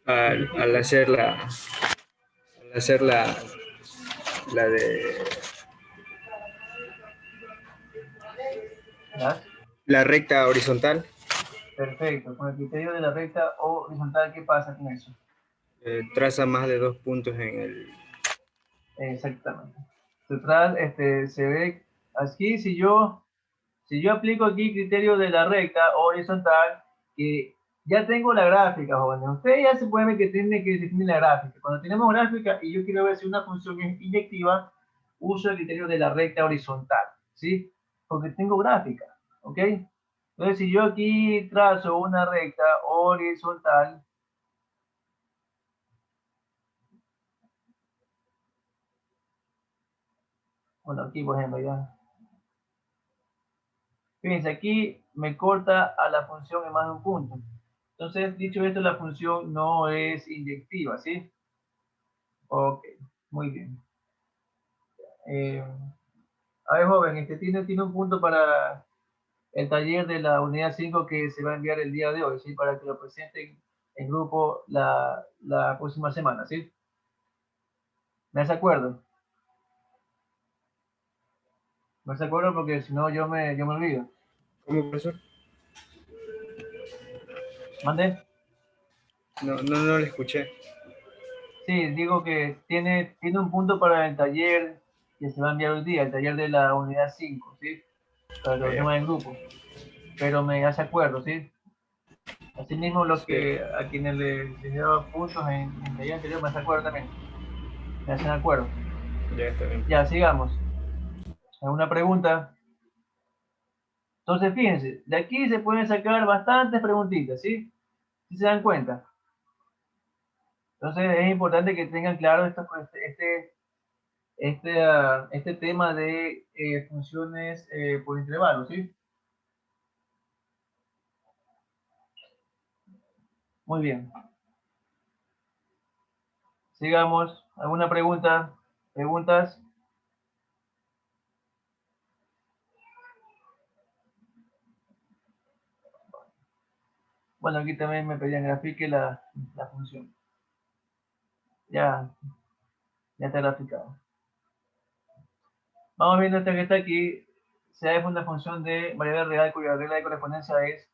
Al Justifique. hacer la de ¿Ya? la recta horizontal, Perfecto. Con el criterio de la recta horizontal, ¿qué pasa con eso? traza más de 2 puntos en el... Exactamente. Detrás, se ve aquí, si yo aplico aquí criterio de la recta horizontal, que ya tengo la gráfica, jóvenes. Ustedes ya se pueden ver que tiene que definir la gráfica. Cuando tenemos gráfica y yo quiero ver si una función es inyectiva, uso el criterio de la recta horizontal, ¿sí? Porque tengo gráfica, ¿ok? Entonces, si yo aquí trazo una recta horizontal, bueno, aquí por ejemplo ya. Fíjense, aquí me corta a la función en más de un punto. Entonces, dicho esto, la función no es inyectiva, ¿sí? Ok, muy bien. A ver, joven, tiene un punto para el taller de la unidad 5 que se va a enviar el día de hoy, ¿sí? Para que lo presenten en grupo la próxima semana, ¿sí? ¿Me hace acuerdo? ¿Me hace acuerdo? Porque si no, yo me olvido. ¿Cómo, profesor? ¿Mande? No, no, no lo escuché. Sí, digo que tiene un punto para el taller que se va a enviar hoy día, el taller de la unidad 5, ¿sí? Para que lo Allá. tengan en grupo. Pero me hace acuerdo, ¿sí? Asimismo, los Sí, que a quienes les daba puntos en el taller anterior me hace acuerdo también. Me hacen acuerdo. ya está bien. Ya, sigamos. ¿Alguna pregunta? Entonces, fíjense, de aquí se pueden sacar bastantes preguntitas, ¿sí? Si se dan cuenta. Entonces, es importante que tengan claro este tema de funciones por intervalos, ¿sí? Muy bien. Sigamos. ¿Alguna pregunta? ¿Preguntas? Bueno, aquí también me pedían grafique la función. Ya está graficado. Vamos viendo esta que está aquí. Se es una función de variable real cuya regla de correspondencia es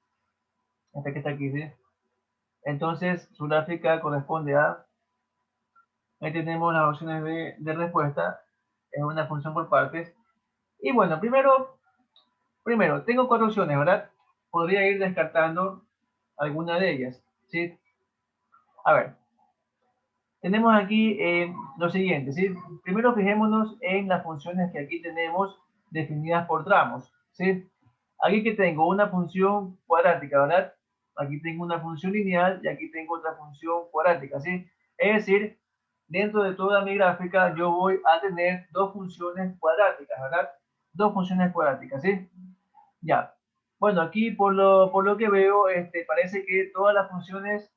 esta que está aquí, ¿sí? Entonces, su gráfica corresponde a... Ahí tenemos las opciones de respuesta. Es una función por partes. Y bueno, primero, tengo cuatro opciones, ¿verdad? Podría ir descartando alguna de ellas, ¿sí? A ver, tenemos aquí lo siguiente, ¿sí? Primero fijémonos en las funciones que aquí tenemos definidas por tramos, ¿sí? Aquí que tengo una función cuadrática, ¿verdad? aquí tengo una función lineal y aquí tengo otra función cuadrática, ¿sí? Es decir, dentro de toda mi gráfica yo voy a tener dos funciones cuadráticas, ¿verdad? Dos funciones cuadráticas, ¿sí? Ya. Bueno, aquí por lo que veo, parece que todas las funciones,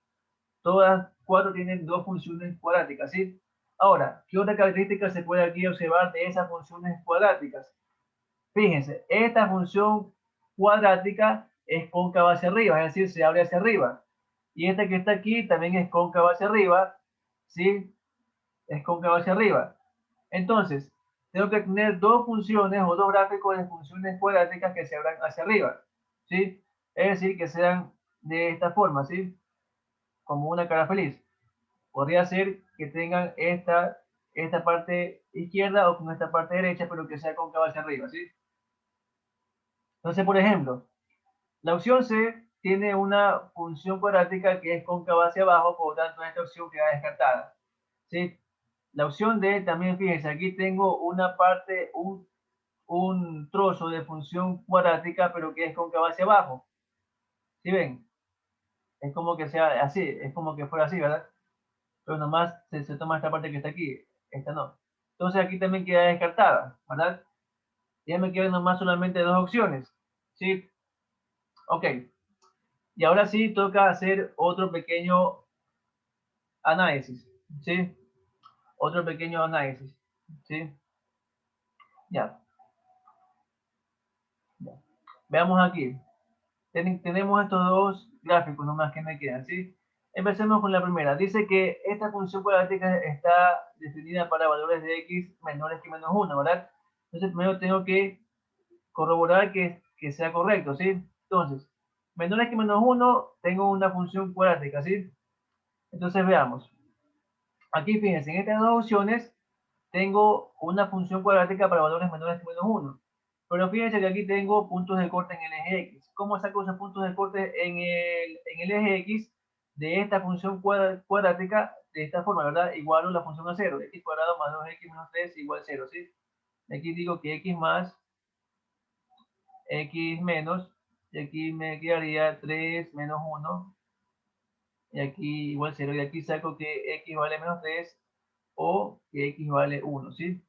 todas cuatro tienen dos funciones cuadráticas, ¿sí? Ahora, ¿qué otra característica se puede aquí observar de esas funciones cuadráticas? Fíjense, esta función cuadrática es cóncava hacia arriba, es decir, se abre hacia arriba. Y esta que está aquí también es cóncava hacia arriba, ¿sí? Es cóncava hacia arriba. Entonces, tengo que tener dos funciones o dos gráficos de funciones cuadráticas que se abran hacia arriba, ¿sí? Es decir, que sean de esta forma, ¿sí? Como una cara feliz. Podría ser que tengan esta parte izquierda o con esta parte derecha, pero que sea cóncava hacia arriba, ¿sí? Entonces, por ejemplo, la opción C tiene una función cuadrática que es cóncava hacia abajo, por lo tanto, esta opción queda descartada, ¿sí? La opción D también, fíjense, aquí tengo una parte, un trozo de función cuadrática, pero que es cóncava hacia abajo. ¿Sí ven? Es como que sea así, es como que fuera así, ¿verdad? Pero nomás se toma esta parte que está aquí, esta no. Entonces aquí también queda descartada, ¿verdad? Ya me quedan nomás solamente dos opciones, ¿sí? Ok. Y ahora sí toca hacer otro pequeño análisis, ¿sí? Otro pequeño análisis, ¿sí? Ya, ya. Veamos aquí. Tenemos estos dos gráficos nomás que me quedan, ¿sí? Empecemos con la primera. Dice que esta función cuadrática está definida para valores de x menores que menos 1, ¿verdad? Entonces primero tengo que corroborar que sea correcto, ¿sí? Entonces, menores que menos 1, tengo una función cuadrática, ¿sí? Entonces veamos. Aquí fíjense, en estas dos opciones tengo una función cuadrática para valores menores que menos 1. Pero fíjense que aquí tengo puntos de corte en el eje X. ¿Cómo saco esos puntos de corte en el eje X de esta función cuadrática? De esta forma, ¿verdad? Igualo la función a 0. X cuadrado más 2x menos 3 igual 0, ¿sí? Aquí digo que x más x menos, y aquí me quedaría 3 menos 1, y aquí igual 0, y aquí saco que x vale menos 3 o que x vale 1, ¿sí?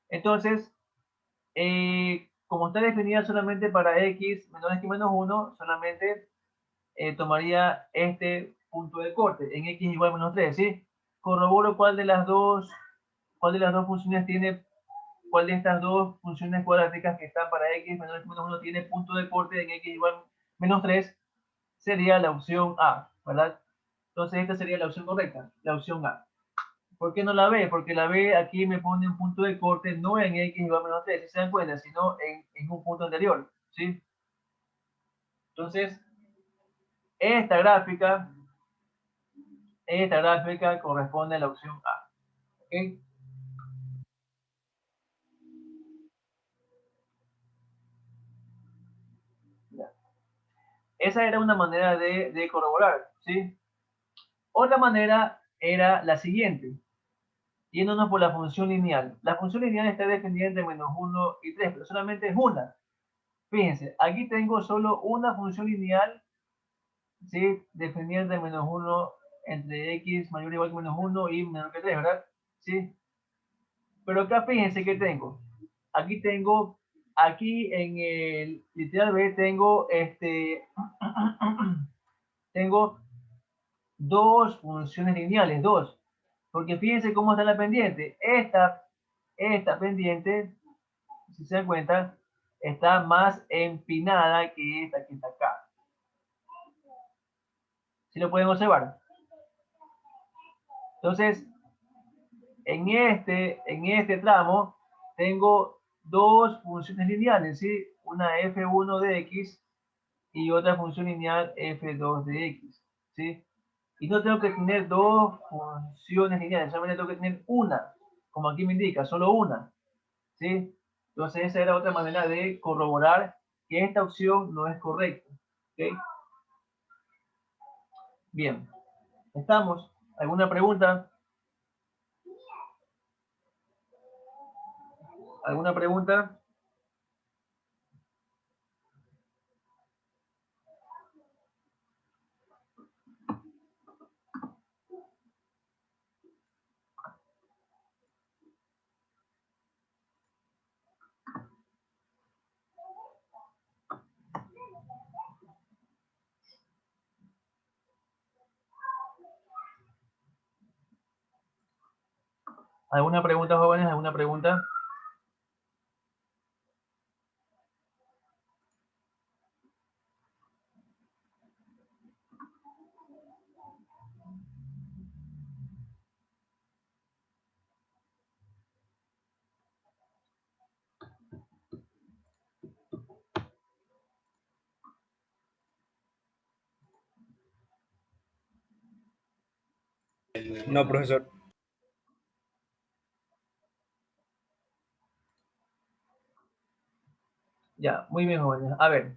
Entonces, como está definida solamente para x menores que menos 1, solamente tomaría este punto de corte en x igual a menos 3, ¿sí? Corroboro cuál de las dos funciones tiene, cuál de estas dos funciones cuadráticas que están para x menores que menos 1 tiene punto de corte en x igual a menos 3, sería la opción A, ¿verdad? Entonces esta sería la opción correcta, la opción A. ¿Por qué no la B? Porque la B aquí me pone un punto de corte no en x igual a menos 3, si se dan cuenta, sino en un punto anterior, ¿sí? Entonces, esta gráfica, esta gráfica corresponde a la opción A, ¿ok? Ya. Esa era una manera de corroborar, ¿sí? Otra manera era la siguiente, yéndonos por la función lineal. La función lineal está definida entre menos 1 y 3, pero solamente es una. Fíjense, aquí tengo solo una función lineal, ¿sí? Definida entre menos 1, entre x mayor o igual que menos 1 y menor que 3, ¿verdad? ¿Sí? Pero acá fíjense que tengo. Aquí tengo, aquí en el literal B tengo, tengo dos funciones lineales, dos. Porque fíjense cómo está la pendiente. Esta pendiente, si se dan cuenta, está más empinada que esta que está acá. ¿Sí lo pueden observar? Entonces, en este tramo tengo dos funciones lineales, ¿sí? Una f1 de x y otra función lineal f2 de x, ¿sí? Y no tengo que tener dos funciones lineales, solamente tengo que tener una, como aquí me indica, solo una, ¿sí? Entonces esa era otra manera de corroborar que esta opción no es correcta, ¿ok? Bien, ¿estamos? ¿Alguna pregunta? ¿Alguna pregunta? ¿Alguna pregunta, jóvenes? ¿Alguna pregunta? No, profesor. Ya, muy bien, jóvenes. A ver,